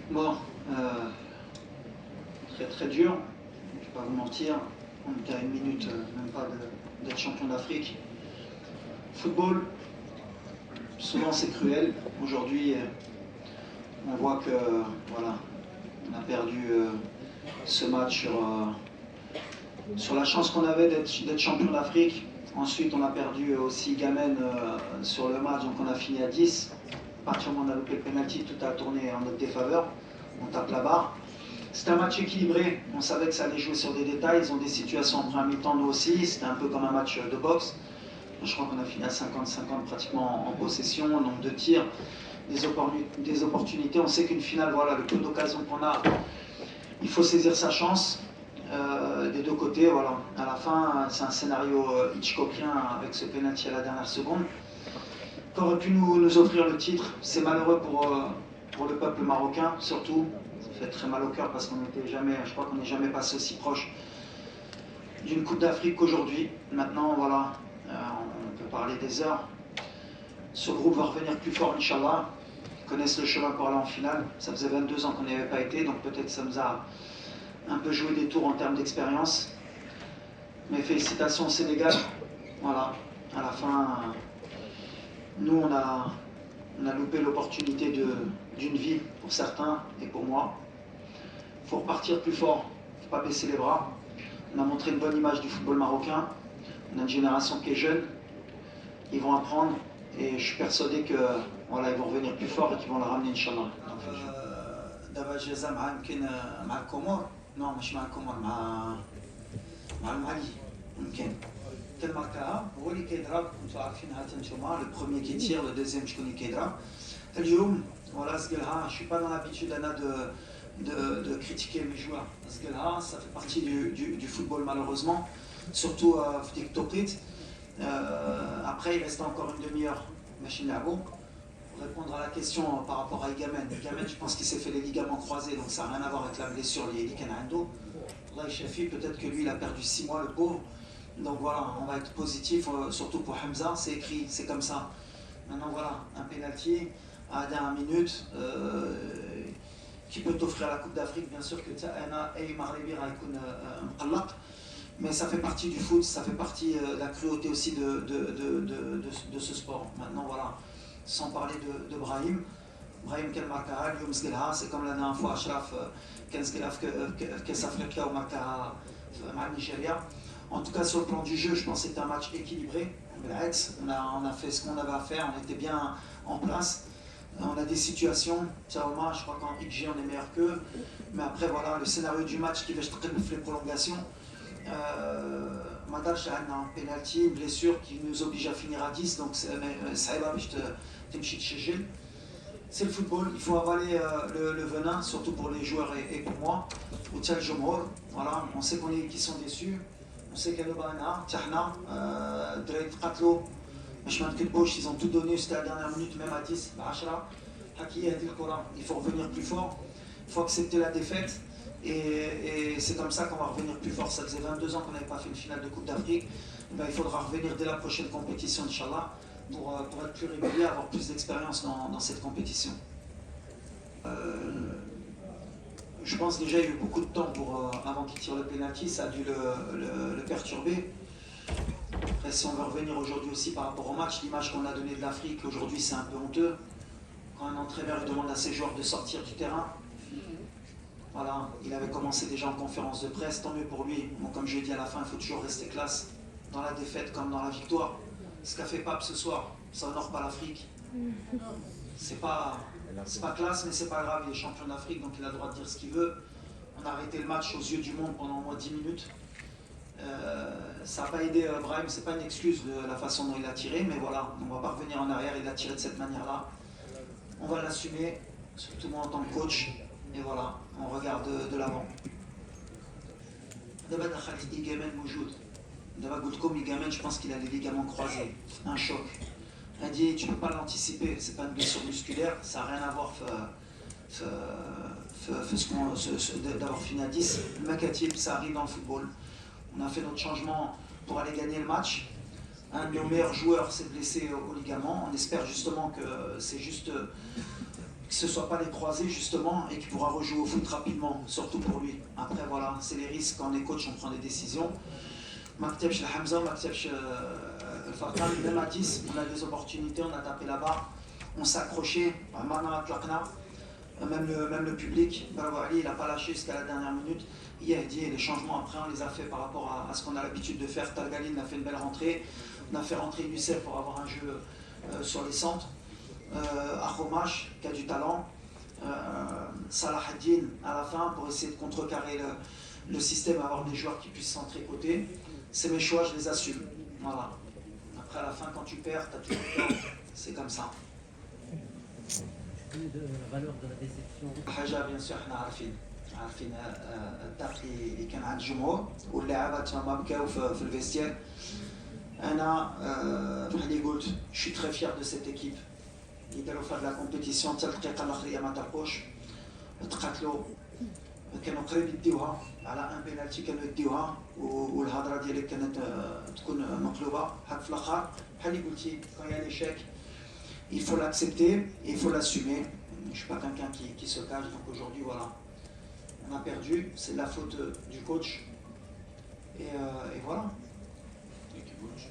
Bon, très très dur, je ne vais pas vous mentir. On était à une minute, même pas d'être champion d'Afrique. Football, souvent c'est cruel. Aujourd'hui, on voit que voilà, on a perdu ce match sur la chance qu'on avait d'être champion d'Afrique. Ensuite, on a perdu aussi Gamen sur le match, donc on a fini à 10. À partir du moment où on a loupé le penalty, tout a tourné en notre défaveur. On tape la barre. C'était un match équilibré. On savait que ça allait jouer sur des détails. Ils ont des situations en première mi-temps, nous aussi. C'était un peu comme un match de boxe. Je crois qu'on a fini à 50-50 pratiquement en possession, nombre de tirs, des opportunités. On sait qu'une finale, voilà, le peu d'occasions qu'on a, il faut saisir sa chance. Des deux côtés, voilà. À la fin, c'est un scénario Hitchcockien avec ce penalty à la dernière seconde qui aurait pu nous offrir le titre. C'est malheureux pour le peuple marocain, surtout. Ça fait très mal au cœur parce qu'on n'était jamais, je crois qu'on n'est jamais passé aussi proche d'une Coupe d'Afrique qu'aujourd'hui. Maintenant, voilà, on peut parler des heures. Ce groupe va revenir plus fort, Inch'Allah. Ils connaissent le chemin pour aller en finale. Ça faisait 22 ans qu'on n'y avait pas été, donc peut-être ça nous a un peu joué des tours en termes d'expérience. Mais félicitations au Sénégal. Voilà, à la fin, nous on a loupé l'opportunité d'une vie pour certains et pour moi. Il faut repartir plus fort, il ne faut pas baisser les bras. On a montré une bonne image du football marocain. On a une génération qui est jeune. Ils vont apprendre et je suis persuadé que voilà, ils vont revenir plus fort et qu'ils vont le ramener, Inch'Allah. دابا الجزاء مع يمكن مع الكومور نو ماشي مع الكومور مع المالي يمكن كان ماركاها هو اللي كيضرب انتم عارفينها نتوما لو بروميير كي تير لو دوزيام شكون اللي كيضرب اليوم ولا زقلها je suis pas dans l'habitude انا de critiquer mes joueurs زقلها ça fait partie du football malheureusement surtout في ديك التوقيت après il reste encore une demi-heure machine à bon. Pour répondre à la question par rapport à Igamen, je pense qu'il s'est fait les ligaments croisés, donc ça n'a rien à voir avec la blessure liée à Canado. Là, Shafi, peut-être que lui, il a perdu 6 mois, le pauvre. Donc voilà, on va être positif, surtout pour Hamza, c'est écrit, c'est comme ça. Maintenant, voilà, un penalty à la dernière minute qui peut t'offrir la Coupe d'Afrique. Bien sûr que Ta'ana et Marlebir mais ça fait partie du foot, ça fait partie de la cruauté aussi de ce sport. Maintenant, voilà. Sans parler de Brahim. Brahim كان ماركاها اليوم سجلها سي كوم لا dernière fois أشرف كان سجلها في كأس أفريقيا وماركاها مع نيجيريا. En tout cas sur le plan du jeu, je pense que c'était un match équilibré. On a fait ce qu'on avait à faire, on était bien en place. On a des situations, Tchaouma, je crois qu'en XG on est meilleur qu'eux. Mais après voilà, le scénario du match qui va se traiter les prolongations. Madach a un penalty, une blessure qui nous oblige à finir à 10, donc c'est le football, il faut avaler le venin, surtout pour les joueurs et pour moi. Voilà, on sait qu'ils sont déçus, on sait qu'il y a le Bana, Tahna, Drake, Katlo, ils ont tout donné, c'était à la dernière minute, même à 10, il faut revenir plus fort, il faut accepter la défaite. Et c'est comme ça qu'on va revenir plus fort. Ça faisait 22 ans qu'on n'avait pas fait une finale de Coupe d'Afrique. Ben, il faudra revenir dès la prochaine compétition, Inch'Allah, pour être plus régulier, avoir plus d'expérience dans cette compétition. Je pense déjà il y a eu beaucoup de temps avant qu'il tire le penalty, ça a dû le perturber. Après, si on veut revenir aujourd'hui aussi par rapport au match, l'image qu'on a donnée de l'Afrique aujourd'hui c'est un peu honteux. Quand un entraîneur demande à ses joueurs de sortir du terrain, voilà, il avait commencé déjà en conférence de presse, tant mieux pour lui. Bon, comme je l'ai dit à la fin, il faut toujours rester classe, dans la défaite comme dans la victoire. Ce qu'a fait Pape ce soir, ça honore pas l'Afrique. C'est pas classe, mais c'est pas grave, il est champion d'Afrique, donc il a le droit de dire ce qu'il veut. On a arrêté le match aux yeux du monde pendant au moins 10 minutes. Ça n'a pas aidé Brahim, c'est pas une excuse de la façon dont il a tiré, mais voilà, on va pas revenir en arrière, il a tiré de cette manière-là. On va l'assumer, surtout moi en tant que coach. Et voilà, on regarde de l'avant. D'abord, Igamen Moujoud. D'abord, Igamen, je pense qu'il a les ligaments croisés. Un choc. Hadi, tu ne peux pas l'anticiper, c'est pas une blessure musculaire, ça n'a rien à voir d'avoir fini à 10. Le Makatib, ça arrive dans le football. On a fait notre changement pour aller gagner le match. Un de nos meilleurs joueurs s'est blessé au ligament. On espère justement que c'est juste que ce ne soit pas les croisés justement et qu'il pourra rejouer au foot rapidement, surtout pour lui. Après voilà, c'est les risques quand on est coach, on prend des décisions. Maktabch le Hamza, Maktabch le Farkan, même à 10, on a des opportunités, on a tapé là-bas, on s'est accroché, même le public, Bravo Ali, il n'a pas lâché jusqu'à la dernière minute. Yahdi et les changements après on les a fait par rapport à ce qu'on a l'habitude de faire. Talgaline a fait une belle rentrée, on a fait rentrer Youssef pour avoir un jeu sur les centres. Akhomash qui a du talent, Salah ad-Din à la fin pour essayer de contrecarrer le système, avoir des joueurs qui puissent s'entraicoter. C'est mes choix, je les assume. Voilà. Après à la fin quand tu perds, tu as toujours peur. C'est comme ça. De la valeur de la déception. حاجة bien sûr احنا عارفين الضغط اللي كان عند الجمهور واللاعبات ما بكاو في الفيستير. انا بحال اللي قلت je suis très fier de cette équipe. يديروا في هذه لا كومبيتيسيون حتى الدقيقه الاخريه ما طرقوش، تقاتلوا، كانوا قريب يديوها على ان بينالتي، كانوا يديوها والهضره ديالك كانت تكون مقلوبه. هاك في الاخر بحال اللي قلتي كان يا ليشيك il faut l'accepter et il faut l'assumer. Je ne suis pas quelqu'un qui se cache, donc aujourd'hui voilà, on a perdu, c'est de la faute du coach et voilà. Thank you, coach.